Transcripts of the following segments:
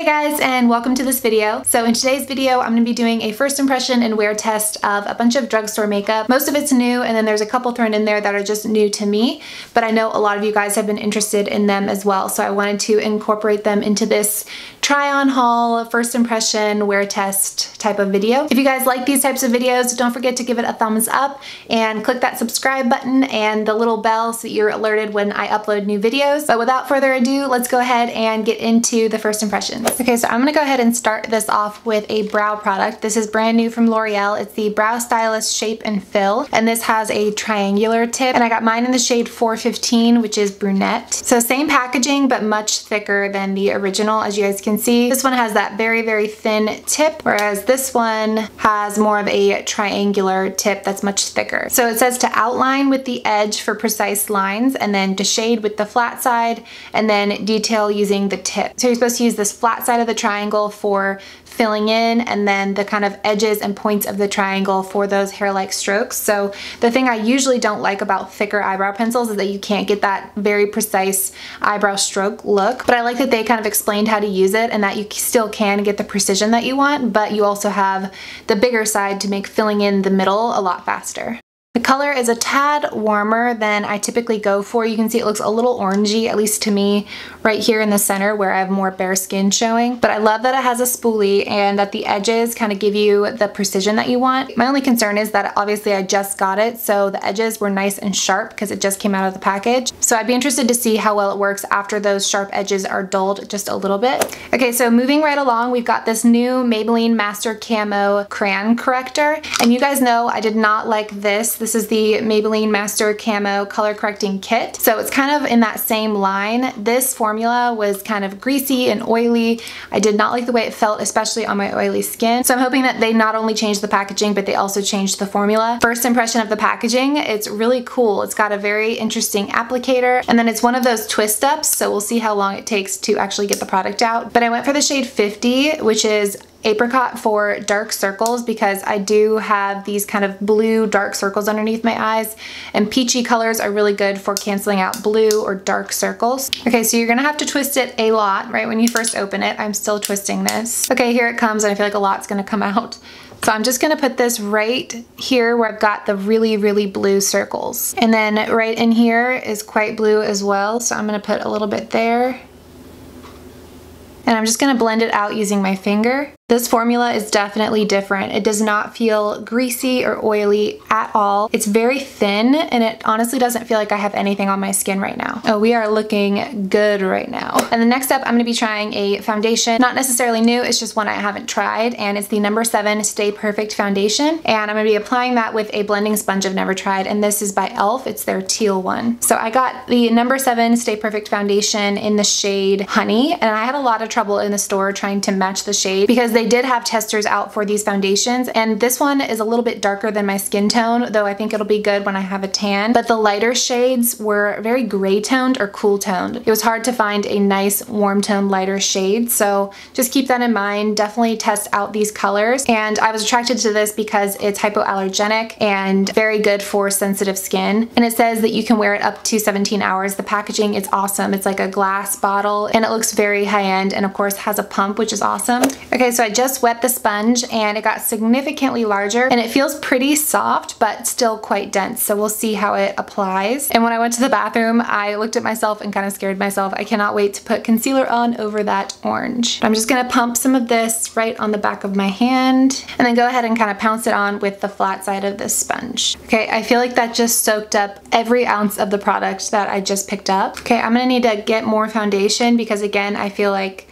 guys, and welcome to this video. So in today's video, I'm going to be doing a first impression and wear test of a bunch of drugstore makeup. Most of it's new, and then there's a couple thrown in there that are just new to me, but I know a lot of you guys have been interested in them as well, so I wanted to incorporate them into this try on haul, first impression, wear test type of video. If you guys like these types of videos, don't forget to give it a thumbs up and click that subscribe button and the little bell so that you're alerted when I upload new videos. But without further ado, let's go ahead and get into the first impressions. Okay, so I'm gonna go ahead and start this off with a brow product. This is brand new from L'Oreal. It's the Brow Stylist Shape and Fill, and this has a triangular tip, and I got mine in the shade 415, which is Brunette. So same packaging, but much thicker than the original, as you guys can see. This one has that very, very thin tip, whereas this one has more of a triangular tip that's much thicker. So it says to outline with the edge for precise lines, and then to shade with the flat side, and then detail using the tip. So you're supposed to use this flat side of the triangle for filling in, and then the kind of edges and points of the triangle for those hair-like strokes. So the thing I usually don't like about thicker eyebrow pencils is that you can't get that very precise eyebrow stroke look, but I like that they kind of explained how to use it and that you still can get the precision that you want, but you also have the bigger side to make filling in the middle a lot faster. The color is a tad warmer than I typically go for. You can see it looks a little orangey, at least to me, right here in the center where I have more bare skin showing. But I love that it has a spoolie and that the edges kind of give you the precision that you want. My only concern is that obviously I just got it, so the edges were nice and sharp because it just came out of the package. So I'd be interested to see how well it works after those sharp edges are dulled just a little bit. Okay, so moving right along, we've got this new Maybelline Master Camo Crayon Corrector. And you guys know I did not like this. This is the Maybelline Master Camo Color Correcting Kit. So it's kind of in that same line. This formula was kind of greasy and oily. I did not like the way it felt, especially on my oily skin. So I'm hoping that they not only changed the packaging, but they also changed the formula. First impression of the packaging, it's really cool. It's got a very interesting applicator, and then it's one of those twist ups, so we'll see how long it takes to actually get the product out. But I went for the shade 50, which is Apricot for dark circles, because I do have these kind of blue dark circles underneath my eyes, and peachy colors are really good for canceling out blue or dark circles. Okay, so you're gonna have to twist it a lot right when you first open it. I'm still twisting this. Okay, here it comes, and I feel like a lot's gonna come out. So I'm just gonna put this right here where I've got the really, really blue circles. And then right in here is quite blue as well, so I'm gonna put a little bit there. And I'm just gonna blend it out using my finger. This formula is definitely different. It does not feel greasy or oily at all. It's very thin, and it honestly doesn't feel like I have anything on my skin right now. Oh, we are looking good right now. And the next up, I'm gonna be trying a foundation. Not necessarily new, it's just one I haven't tried, and it's the No. 7 Stay Perfect Foundation. And I'm gonna be applying that with a blending sponge I've never tried, and this is by e.l.f. It's their teal one. So I got the No. 7 Stay Perfect Foundation in the shade Honey, and I had a lot of trouble in the store trying to match the shade because they did have testers out for these foundations, and this one is a little bit darker than my skin tone, though I think it'll be good when I have a tan. But the lighter shades were very gray toned or cool toned. It was hard to find a nice warm toned lighter shade, so just keep that in mind. Definitely test out these colors. And I was attracted to this because it's hypoallergenic and very good for sensitive skin. And it says that you can wear it up to 17 hours. The packaging is awesome. It's like a glass bottle, and it looks very high end, and of course has a pump, which is awesome. Okay, so I just wet the sponge, and it got significantly larger, and it feels pretty soft but still quite dense, so we'll see how it applies. And when I went to the bathroom, I looked at myself and kind of scared myself. I cannot wait to put concealer on over that orange. I'm just gonna pump some of this right on the back of my hand, and then go ahead and kind of pounce it on with the flat side of this sponge. Okay, I feel like that just soaked up every ounce of the product that I just picked up. Okay, I'm gonna need to get more foundation because, again, I feel like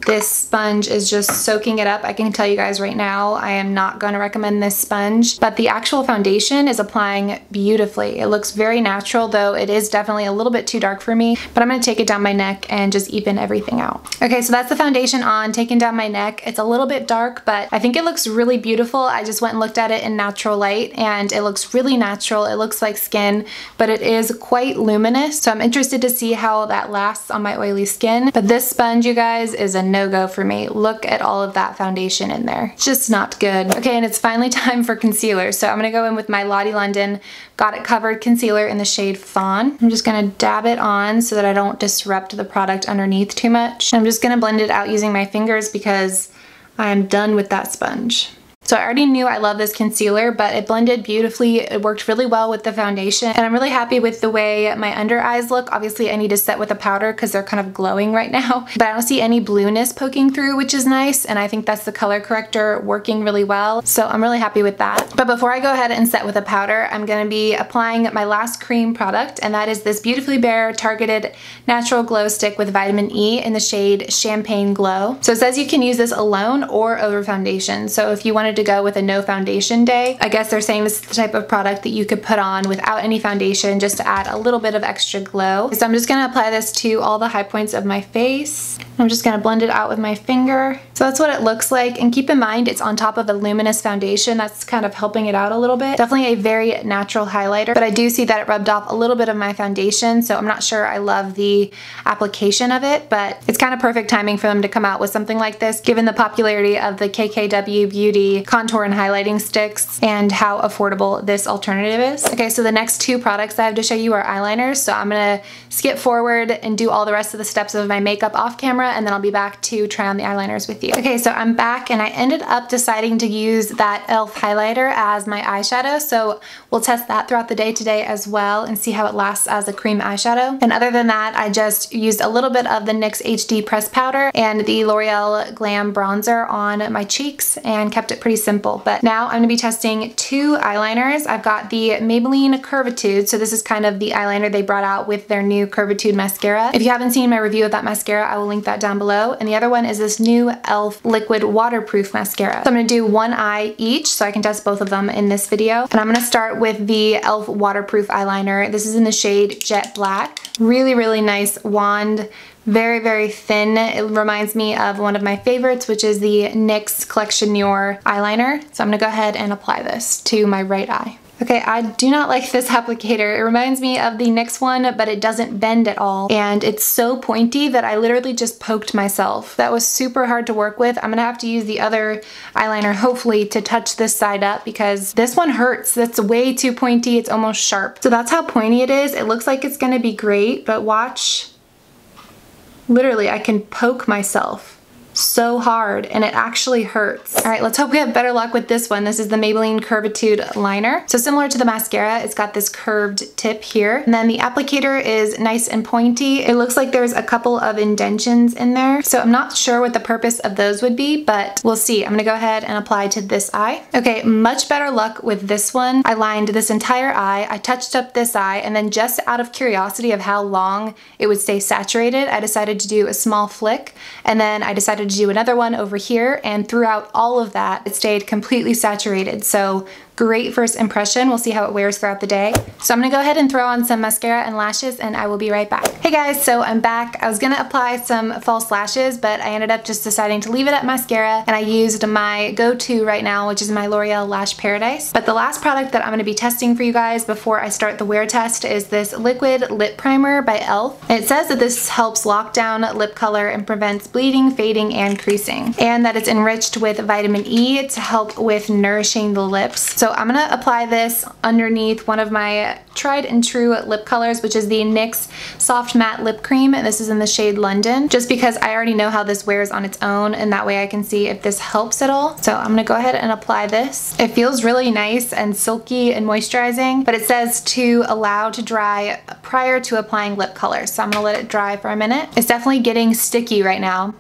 this sponge is just soaking it up. I can tell you guys right now, I am not going to recommend this sponge, but the actual foundation is applying beautifully. It looks very natural, though it is definitely a little bit too dark for me, but I'm going to take it down my neck and just even everything out. Okay, so that's the foundation on, taken down my neck. It's a little bit dark, but I think it looks really beautiful. I just went and looked at it in natural light, and it looks really natural. It looks like skin, but it is quite luminous, so I'm interested to see how that lasts on my oily skin. But this sponge, you guys, is a no-go for me. Look at all of that foundation in there. It's just not good. Okay, and it's finally time for concealer. So I'm gonna go in with my Lottie London Got It Covered concealer in the shade Fawn. I'm just gonna dab it on so that I don't disrupt the product underneath too much. I'm just gonna blend it out using my fingers because I am done with that sponge. So I already knew I love this concealer, but it blended beautifully. It worked really well with the foundation, and I'm really happy with the way my under eyes look. Obviously I need to set with a powder because they're kind of glowing right now, but I don't see any blueness poking through, which is nice, and I think that's the color corrector working really well. So I'm really happy with that. But before I go ahead and set with a powder, I'm gonna be applying my last cream product, and that is this Beautifully Bare Targeted Natural Glow Stick with Vitamin E in the shade Champagne Glow. So it says you can use this alone or over foundation. So if you wanted to go with a no foundation day, I guess they're saying this is the type of product that you could put on without any foundation just to add a little bit of extra glow. So I'm just gonna apply this to all the high points of my face. I'm just gonna blend it out with my finger. So that's what it looks like, and keep in mind it's on top of a luminous foundation. That's kind of helping it out a little bit. Definitely a very natural highlighter, but I do see that it rubbed off a little bit of my foundation, so I'm not sure I love the application of it, but it's kind of perfect timing for them to come out with something like this given the popularity of the KKW Beauty contour and highlighting sticks and how affordable this alternative is. Okay, so the next two products I have to show you are eyeliners, so I'm gonna skip forward and do all the rest of the steps of my makeup off camera, and then I'll be back to try on the eyeliners with you. Okay, so I'm back, and I ended up deciding to use that e.l.f. highlighter as my eyeshadow, so we'll test that throughout the day today as well and see how it lasts as a cream eyeshadow. And other than that, I just used a little bit of the NYX HD pressed powder and the L'Oreal Glam bronzer on my cheeks and kept it pretty simple. But now I'm gonna be testing two eyeliners. I've got the Maybelline Curvitude, so this is kind of the eyeliner they brought out with their new Curvitude mascara. If you haven't seen my review of that mascara, I will link that down below. And the other one is this new e.l.f. Liquid Waterproof Mascara. So I'm gonna do one eye each so I can test both of them in this video. And I'm gonna start with the e.l.f. Waterproof Eyeliner. This is in the shade Jet Black. Really, really nice wand. Very, very thin. It reminds me of one of my favorites, which is the NYX Collection Noir eyeliner. So I'm gonna go ahead and apply this to my right eye. Okay, I do not like this applicator. It reminds me of the NYX one, but it doesn't bend at all. And it's so pointy that I literally just poked myself. That was super hard to work with. I'm gonna have to use the other eyeliner, hopefully, to touch this side up because this one hurts. That's way too pointy. It's almost sharp. So that's how pointy it is. It looks like it's gonna be great, but watch. Literally, I can poke myself so hard and it actually hurts. All right, let's hope we have better luck with this one. This is the Maybelline Curvitude liner. So similar to the mascara, it's got this curved tip here. And then the applicator is nice and pointy. It looks like there's a couple of indentions in there. So I'm not sure what the purpose of those would be, but we'll see. I'm gonna go ahead and apply to this eye. Okay, much better luck with this one. I lined this entire eye, I touched up this eye, and then just out of curiosity of how long it would stay saturated, I decided to do a small flick, and then I decided to do another one over here, and throughout all of that it stayed completely saturated. So great first impression. We'll see how it wears throughout the day. So I'm gonna go ahead and throw on some mascara and lashes, and I will be right back. Hey guys, so I'm back. I was gonna apply some false lashes, but I ended up just deciding to leave it at mascara, and I used my go-to right now, which is my L'Oreal Lash Paradise. But the last product that I'm gonna be testing for you guys before I start the wear test is this liquid lip primer by e.l.f. And it says that this helps lock down lip color and prevents bleeding, fading, and creasing, and that it's enriched with vitamin E to help with nourishing the lips. So I'm gonna apply this underneath one of my tried and true lip colors, which is the NYX Soft Matte Lip Cream, and this is in the shade London, just because I already know how this wears on its own, and that way I can see if this helps at all. So I'm gonna go ahead and apply this. It feels really nice and silky and moisturizing, but it says to allow to dry prior to applying lip color, so I'm gonna let it dry for a minute. It's definitely getting sticky right now.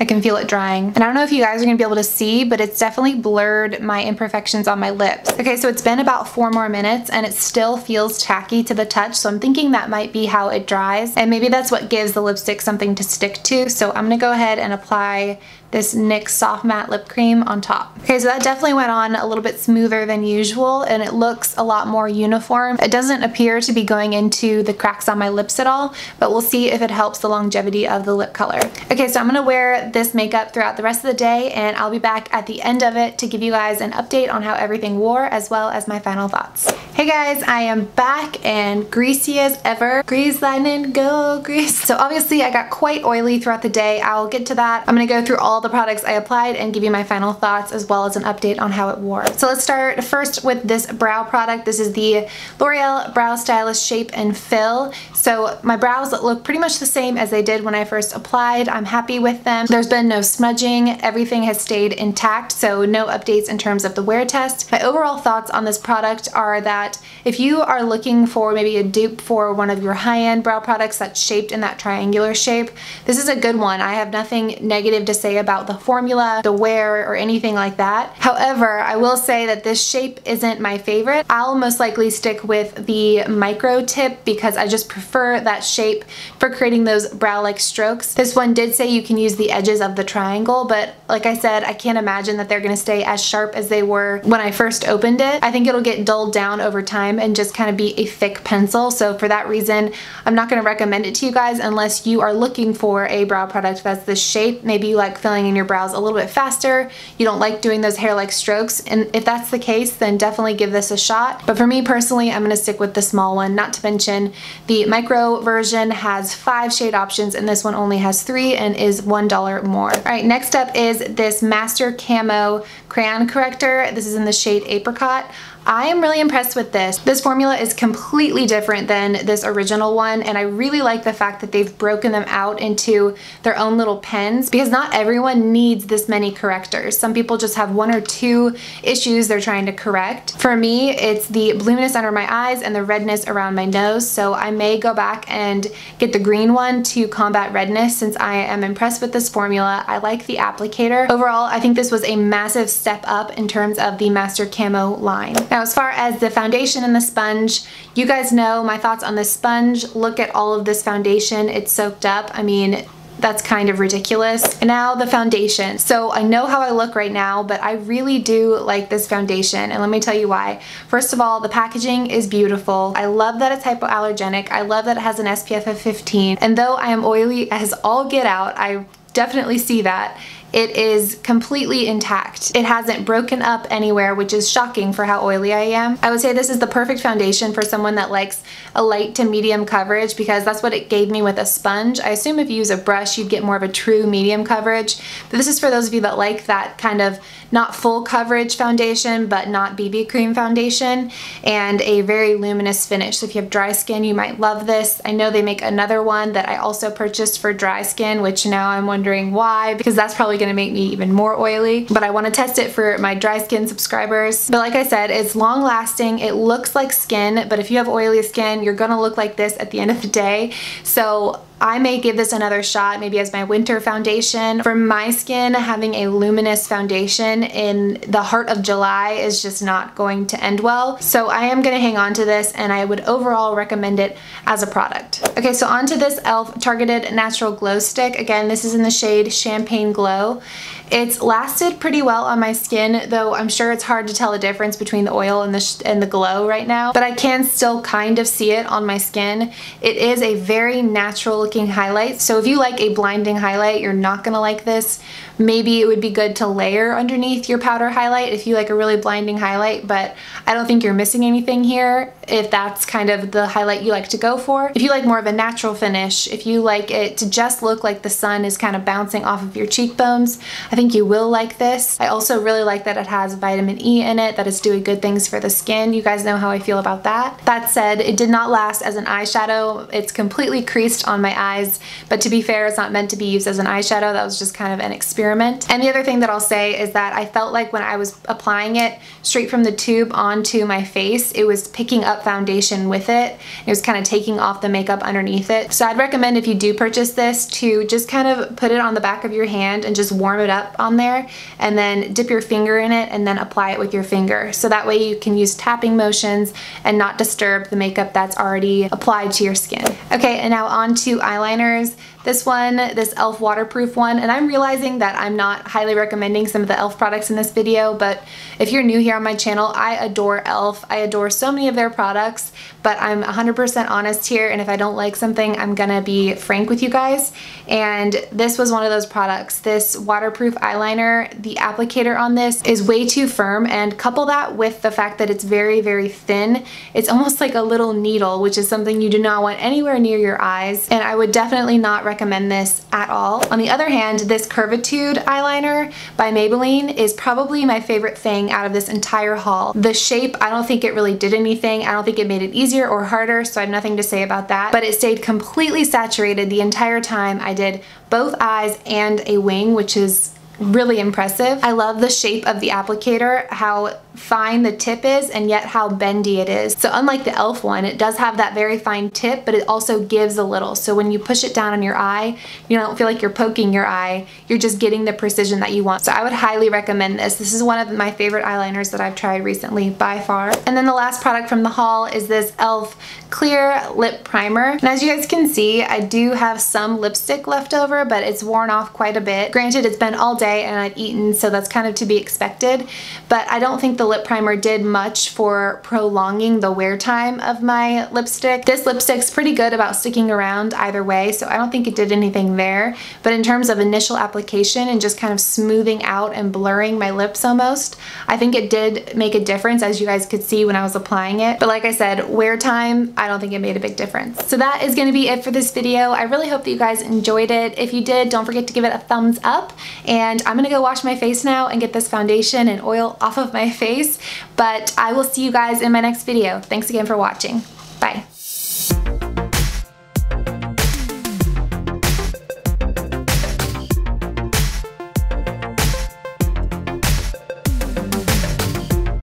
I can feel it drying. And I don't know if you guys are gonna be able to see, but it's definitely blurred my imperfections on my lips. Okay, so it's been about 4 more minutes and it still feels tacky to the touch, so I'm thinking that might be how it dries, and maybe that's what gives the lipstick something to stick to. So I'm gonna go ahead and apply this NYX Soft Matte Lip Cream on top. Okay, so that definitely went on a little bit smoother than usual, and it looks a lot more uniform. It doesn't appear to be going into the cracks on my lips at all, but we'll see if it helps the longevity of the lip color. Okay, so I'm gonna wear this makeup throughout the rest of the day, and I'll be back at the end of it to give you guys an update on how everything wore, as well as my final thoughts. Hey guys, I am back and greasy as ever. Grease lightning, go grease. So obviously I got quite oily throughout the day. I'll get to that. I'm gonna go through all the products I applied and give you my final thoughts as well as an update on how it wore. So let's start first with this brow product. This is the L'Oreal Brow Stylist Shape and Fill. So my brows look pretty much the same as they did when I first applied. I'm happy with them. There's been no smudging. Everything has stayed intact, so no updates in terms of the wear test. My overall thoughts on this product are that if you are looking for maybe a dupe for one of your high-end brow products that's shaped in that triangular shape, this is a good one. I have nothing negative to say about the formula, the wear, or anything like that. However, I will say that this shape isn't my favorite. I'll most likely stick with the micro tip because I just prefer that shape for creating those brow-like strokes. This one did say you can use the edges of the triangle, but like I said, I can't imagine that they're gonna stay as sharp as they were when I first opened it. I think it'll get dulled down over time and just kind of be a thick pencil. So for that reason, I'm not going to recommend it to you guys unless you are looking for a brow product that's this shape. Maybe you like filling in your brows a little bit faster. You don't like doing those hair-like strokes. And if that's the case, then definitely give this a shot. But for me personally, I'm going to stick with the small one. Not to mention the micro version has 5 shade options and this one only has 3 and is $1 more. All right, next up is this Master Camo Crayon Corrector. This is in the shade Apricot. I am really impressed with this. This formula is completely different than this original one, and I really like the fact that they've broken them out into their own little pens because not everyone needs this many correctors. Some people just have 1 or 2 issues they're trying to correct. For me, it's the blueness under my eyes and the redness around my nose, so I may go back and get the green one to combat redness since I am impressed with this formula. I like the applicator. Overall, I think this was a massive step up in terms of the Master Camo line. Now, as far as the foundation and the sponge, you guys know my thoughts on this sponge. Look at all of this foundation. It's soaked up. I mean, that's kind of ridiculous. And now the foundation. So I know how I look right now, but I really do like this foundation, and let me tell you why. First of all, the packaging is beautiful. I love that it's hypoallergenic. I love that it has an SPF of 15. And though I am oily as all get out, I definitely see that. It is completely intact. It hasn't broken up anywhere, which is shocking for how oily I am. I would say this is the perfect foundation for someone that likes a light to medium coverage because that's what it gave me with a sponge. I assume if you use a brush, you'd get more of a true medium coverage. But this is for those of you that like that kind of not full coverage foundation, but not BB cream foundation, and a very luminous finish. So if you have dry skin, you might love this. I know they make another one that I also purchased for dry skin, which now I'm wondering why, because that's probably gonna make me even more oily, but I want to test it for my dry skin subscribers. But like I said, it's long lasting. It looks like skin, but if you have oily skin, you're gonna look like this at the end of the day. So I may give this another shot, maybe as my winter foundation. For my skin, having a luminous foundation in the heart of July is just not going to end well. So I am gonna hang on to this, and I would overall recommend it as a product. Okay, so onto this e.l.f. Targeted Natural Glow Stick. Again, this is in the shade Champagne Glow. It's lasted pretty well on my skin, though I'm sure it's hard to tell the difference between the oil and the glow right now, but I can still kind of see it on my skin. It is a very natural looking highlight, so if you like a blinding highlight, you're not gonna like this. Maybe it would be good to layer underneath your powder highlight if you like a really blinding highlight, but I don't think you're missing anything here if that's kind of the highlight you like to go for. If you like more of a natural finish, if you like it to just look like the sun is kind of bouncing off of your cheekbones, I think you will like this. I also really like that it has vitamin E in it, that it's doing good things for the skin. You guys know how I feel about that. That said, it did not last as an eyeshadow. It's completely creased on my eyes, but to be fair, it's not meant to be used as an eyeshadow. That was just kind of an experiment. And the other thing that I'll say is that I felt like when I was applying it straight from the tube onto my face, it was picking up foundation with it. It was kind of taking off the makeup underneath it. So I'd recommend if you do purchase this to just kind of put it on the back of your hand and just warm it up on there, and then dip your finger in it and then apply it with your finger. So that way you can use tapping motions and not disturb the makeup that's already applied to your skin. Okay, and now on to eyeliners. This one, this e.l.f. waterproof one, and I'm realizing that I'm not highly recommending some of the e.l.f. products in this video, but if you're new here on my channel, I adore e.l.f. I adore so many of their products, but I'm 100% honest here, and if I don't like something, I'm gonna be frank with you guys. And this was one of those products. This waterproof eyeliner, the applicator on this is way too firm, and couple that with the fact that it's very, very thin. It's almost like a little needle, which is something you do not want anywhere near your eyes, and I would definitely not recommend this at all. On the other hand, this Curvitude eyeliner by Maybelline is probably my favorite thing out of this entire haul. The shape, I don't think it really did anything. I don't think it made it easier or harder, so I have nothing to say about that, but it stayed completely saturated the entire time I did both eyes and a wing, which is really impressive. I love the shape of the applicator, how fine the tip is and yet how bendy it is. So unlike the e.l.f. one, it does have that very fine tip, but it also gives a little. So when you push it down on your eye, you don't feel like you're poking your eye, you're just getting the precision that you want. So I would highly recommend this. This is one of my favorite eyeliners that I've tried recently by far. And then the last product from the haul is this e.l.f. clear lip primer. And as you guys can see, I do have some lipstick left over, but it's worn off quite a bit. Granted, it's been all day and I've eaten, so that's kind of to be expected, but I don't think the lip primer did much for prolonging the wear time of my lipstick. This lipstick's pretty good about sticking around either way, so I don't think it did anything there, but in terms of initial application and just kind of smoothing out and blurring my lips almost, I think it did make a difference, as you guys could see when I was applying it. But like I said, wear time, I don't think it made a big difference. So that is going to be it for this video. I really hope that you guys enjoyed it. If you did, don't forget to give it a thumbs up, and I'm gonna go wash my face now and get this foundation and oil off of my face, but I will see you guys in my next video. Thanks again for watching. Bye.